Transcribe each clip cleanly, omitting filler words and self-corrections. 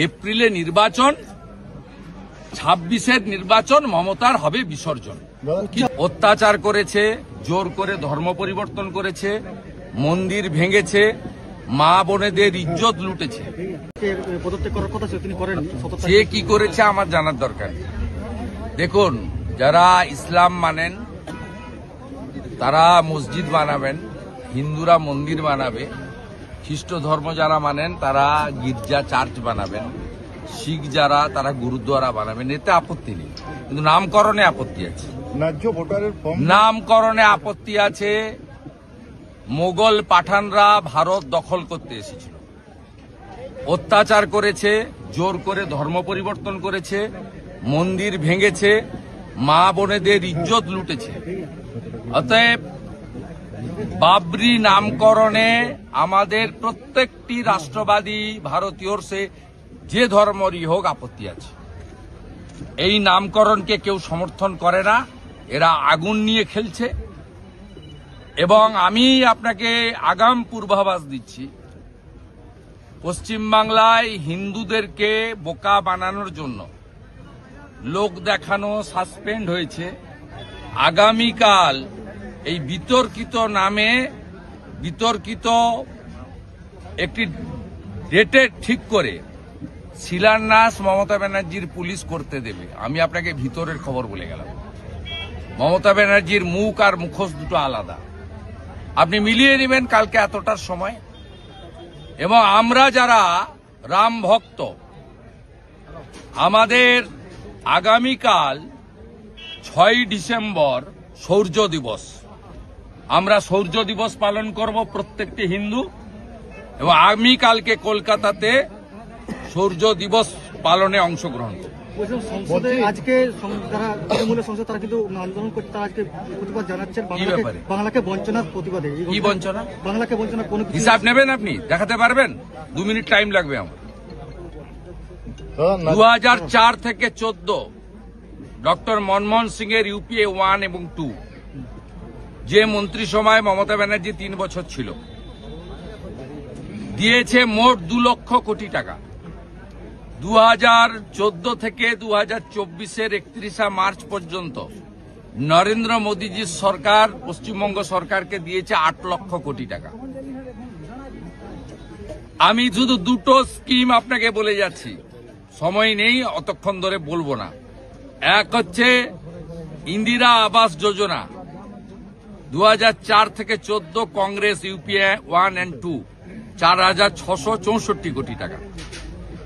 এপ্রিলে নির্বাচন, 26-এর নির্বাচন, মমতার হবে বিসর্জন। অত্যাচার করেছে, জোর করে ধর্ম পরিবর্তন করেছে, মন্দির ভেঙেছে, মা বোনেদের ইজ্জত লুটেছে। সে কি করেছে আমার জানার দরকার। দেখুন, যারা ইসলাম মানেন তারা মসজিদ বানাবেন, হিন্দুরা মন্দির বানাবে, খ্রিস্ট ধর্ম যারা মানেন তারা গির্জা চার্চ বানাবেন, শিখ যারা তারা গুরুদ্বারা বানাবেন, এতে আপত্তি নেই। কিন্তু নামকরণে আপত্তি আছে। নামকরণে আপত্তি আছে। মোগল পাঠানরা ভারত দখল করতে এসেছিল, অত্যাচার করেছে, জোর করে ধর্ম পরিবর্তন করেছে, মন্দির ভেঙেছে, মা বোনেদের ইজ্জত লুটেছে। অতএব বাবরি নামকরণে আমাদের প্রত্যেকটি রাষ্ট্রবাদী ভারতীয়র সে যে ধর্মরই হোক আপত্তি আছে। এই নামকরণকে কেউ সমর্থন করে না, এরা আগুন নিয়ে খেলছে। এবং আমি আপনাকে আগাম পূর্বাভাস দিচ্ছি, পশ্চিমবাংলায় হিন্দুদেরকে বোকা বানানোর জন্য লোক দেখানো সাসপেন্ড হয়েছে। আগামীকাল এই বিতর্কিত নামে বিতর্কিত একটি ডেটে ঠিক করে শিলান্যাস মমতা ব্যানার্জির পুলিশ করতে দেবে। আমি আপনাকে ভিতরের খবর বলে গেলাম, মমতা ব্যানার্জির মুখ আর মুখোশ দুটো আলাদা, আপনি মিলিয়ে নেবেন কালকে এতটার সময়। এবং আমরা যারা রাম ভক্ত, আমাদের আগামীকাল 6 ডিসেম্বর শৌর্য দিবস, আমরা শৌর্য দিবস পালন করব প্রত্যেকটি হিন্দু। এবং আগামীকালকে কলকাতাতে শৌর্য দিবস পালনে অংশগ্রহণ করব। সংসদে আজকে যারা তৃণমূলের সংসদ তারা কিন্তু আন্দোলন করছে, তারা আজকে প্রতিবাদ জানাচ্ছেন বাংলাকে বঞ্চনার প্রতিবাদে। কি বঞ্চনা? বাংলাকে বঞ্চনা কোনো হিসাব নেবেন আপনি? দেখাতে পারবেন? 2 মিনিট টাইম লাগবে আমার। 2004 থেকে 14 ডক্টর মনমোহন সিং এর ইউপিএ 1 এবং 2, যে মন্ত্রিসভায় মমতা ব্যানার্জি 3 বছর ছিল, দিয়েছে মোট 2 লক্ষ কোটি টাকা। 2014 থেকে 2024-এর 31 মার্চ পর্যন্ত নরেন্দ্র মোদীজির সরকার পশ্চিমবঙ্গ সরকারকে দিয়েছে 8 লক্ষ কোটি টাকা। আমি শুধু 2টো স্কিম আপনাকে বলে যাচ্ছি, সময় নেই অতক্ষণ ধরে বলবো না। এক হচ্ছে ইন্দিরা আবাস যোজনা, 2004 থেকে 14 কংগ্রেস ইউপিএ 1 এবং 2, 4,664 কোটি টাকা।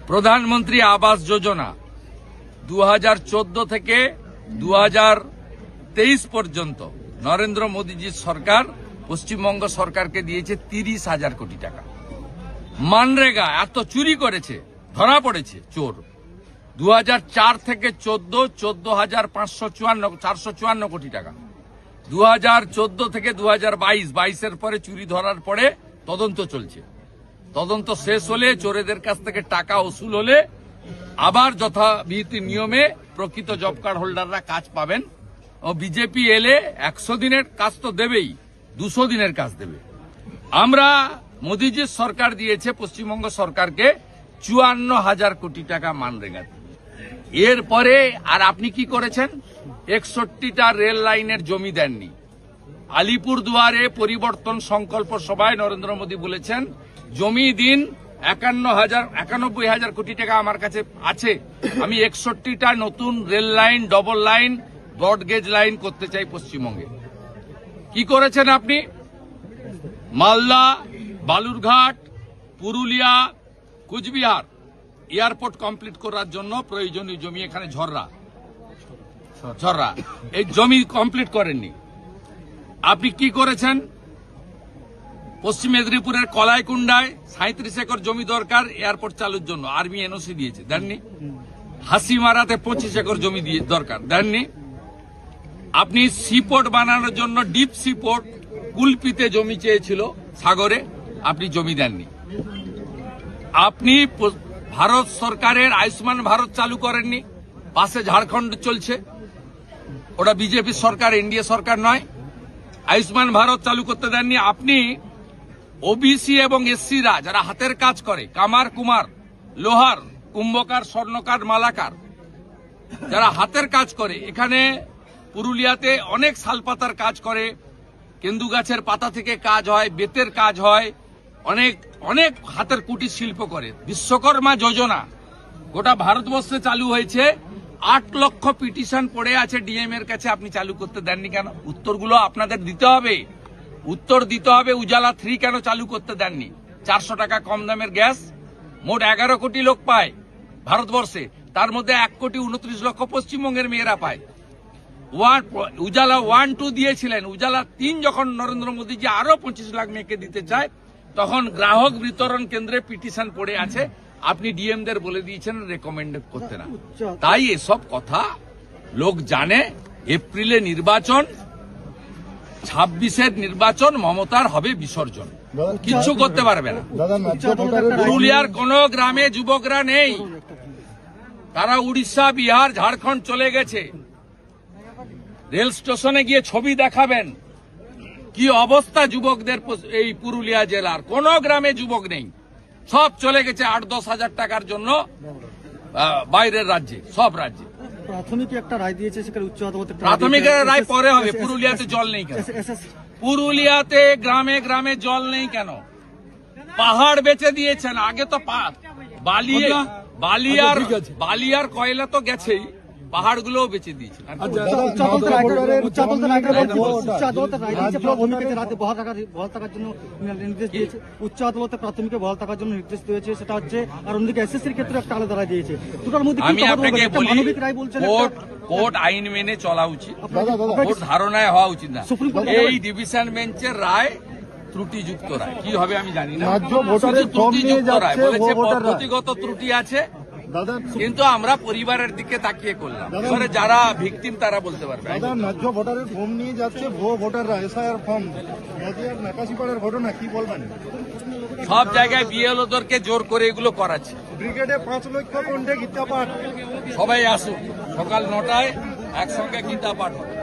প্রধানমন্ত্রী আবাস যোজনা 2014 থেকে 2023 পর্যন্ত নরেন্দ্র মোদীজির সরকার পশ্চিমবঙ্গ সরকারকে দিয়েছে 30,000 কোটি টাকা। মানরেগা এত চুরি করেছে, ধরা পড়েছে চোর। 2004 থেকে 14 454 কোটি টাকা। 2014 থেকে 2022 এর পরে চুরি ধরার পরে তদন্ত চলছে। তদন্ত শেষ হলে, চোরেদের কাছ থেকে টাকা উসুল হলে আবার যথাবিধি নিয়মে প্রকৃত জব কার্ড হোল্ডাররা কাজ পাবেন। ও বিজেপি এলে 100 দিনের কাজ তো দেবেই, 200 দিনের কাজ দেবে। আমরা মোদীজির সরকার দিয়েছে পশ্চিমবঙ্গ সরকারকে 54,000 কোটি টাকা মানরেগা। এরপরে আর আপনি কি করেছেন? 61টা রেল লাইনের জমি দেননি। আলিপুরদুয়ারে পরিবর্তন সংকল্প সভায় নরেন্দ্র মোদী বলেছেন, জমি দিন 91,000 কোটি টাকা আমার কাছে আছে, আমি 61টা নতুন rail line, double line, broad gauge line করতে চাই পশ্চিমবঙ্গে। কি করেছেন আপনি? মালদা, বালুরঘাট, পুরুলিয়া, কুচবিহার এয়ারপোর্ট কমপ্লিট করার জন্য প্রয়োজনীয় জমি, এখানে ঝররা, এই জমি কমপ্লিট করেননি। আপনি কি করেছেন? পশ্চিম মেদিনীপুরের কলাইকুণ্ডায় 37 একর জমি দরকার এয়ারপোর্ট চালুর জন্য, আর্মি এনওসি দিয়েছে, দেননি। হাসিমারাতে 25 একর জমি দরকার, দেননি। আপনি সিপোর্ট বানানোর জন্য ডিপ সিপোর্ট কুলপিতে জমি চেয়েছিল সাগরে, আপনি জমি দেননি। আপনি ভারত সরকারের আয়ুষ্মান ভারত চালু করেননি, পাশে ঝাড়খণ্ড চলছে, ওটা বিজেপি সরকার, এনডিএ সরকার নয়। আয়ুষ্মান ভারত চালু করতে দেননি। আপনি ওবিসি এবং এসসিরা যারা হাতের কাজ করে, কামার কুমার, লোহার, কুম্ভকার, স্বর্ণকার, মালাকার, যারা হাতের কাজ করে, এখানে পুরুলিয়াতে অনেক শালপাতার কাজ করে, কেন্দু গাছের পাতা থেকে কাজ হয়, বেতের কাজ হয়, অনেক অনেক হাতের কুটির শিল্প করে। বিশ্বকর্মা যোজনা গোটা ভারতবর্ষে চালু হয়েছে, 8 লক্ষ পিটিশন পড়ে আছে ডিএম এর কাছে, আপনি চালু করতে দেননি কেন? উত্তরগুলো আপনাদের দিতে হবে, উত্তর দিতে হবে। উজালা 3 কেন চালু করতে দেননি? 400 টাকা কম দামের গ্যাস, মোট 11 কোটি লোক পায় ভারতবর্ষে, তার মধ্যে 1,29,00,000 পশ্চিমবঙ্গের মেয়েরা পায়। উজালা 1-2 দিয়েছিলেন, উজালা 3 যখন নরেন্দ্র মোদীজি আরো 25 লাখ মেয়েকে দিতে চায়, তখন গ্রাহক বিতরণ কেন্দ্রে পিটিশন পড়ে আছে, আপনি ডিএমদের বলে দিয়েছেন রেকমেন্ড করতে না। তাই এসব কথা লোক জানে। এপ্রিলে নির্বাচন, 26-এর নির্বাচন, মমতার হবে বিসর্জন, কিচ্ছু করতে পারবে না। পুরুলিয়ার কোন গ্রামে যুবকরা নেই, তারা উড়িষ্যা, বিহার, ঝাড়খণ্ড চলে গেছে। রেল স্টেশনে গিয়ে ছবি দেখাবেন কি অবস্থা যুবকদের। এই পুরুলিয়া জেলার কোন গ্রামে যুবক নেই, সব চলে গেছে 8-10 হাজার টাকার জন্য বাইরের রাজ্যে, সব রাজ্যে। প্রাথমিক একটা রায় দিয়েছে, সেখানে উচ্চ আদালতে প্রাথমিক রায় পরে হবে। পুরুলিয়াতে জল নেই কেন? পুরুলিয়াতে গ্রামে গ্রামে জল নেই কেন? পাহাড় বেচে দিয়েছেন। আগে তো বালি আর কয়লা তো গেছেই, পাহাড়গুলোও বেচে দিয়েছেন। উচ্চ আদালতের রায় দিয়েছে, প্রাথমিকে রাতে বহাল থাকার জন্য নির্দেশ দিয়েছে। উচ্চ আদালতে প্রাথমিকে বহাল থাকার জন্য নির্দেশ দিয়েছে, সেটা হচ্ছে। আর অন্যদিকে এসএসসির ক্ষেত্রে একটা আলাদা রায় দিয়েছে। দুটোর মধ্যে আমি আপনাকে বলি, মানবিক রায় বলছেন, কোর্ট আইন মেনে চলা উচিত, কোর্ট ধারণায় হওয়া উচিত না। এই ডিভিশন বেঞ্চের রায় ত্রুটিযুক্ত রায়, কি হবে আমি জানি না। ত্রুটিযুক্ত রায় বলেছে, পদ্ধতিগত ত্রুটি আছে, কিন্তু আমরা পরিবারের দিকে তাকিয়ে করলাম। এবারে যারা ভিকটিম তারা বলতে পারবে। ন্যায্য ভোটারের ফর্ম নিয়ে যাচ্ছে, ভুয়ো ভোটাররা এসআইআর ফর্ম, নাকাশিপাড়ার ঘটনা কি বলবেন? সব জায়গায় বিএলওদেরকে জোর করে এগুলো করাচ্ছে। ব্রিগেডে 5 লক্ষ কণ্ঠে গীতা পাঠ। সবাই আসুক, সকাল 9টায় একসঙ্গে গীতা পাঠ হবে।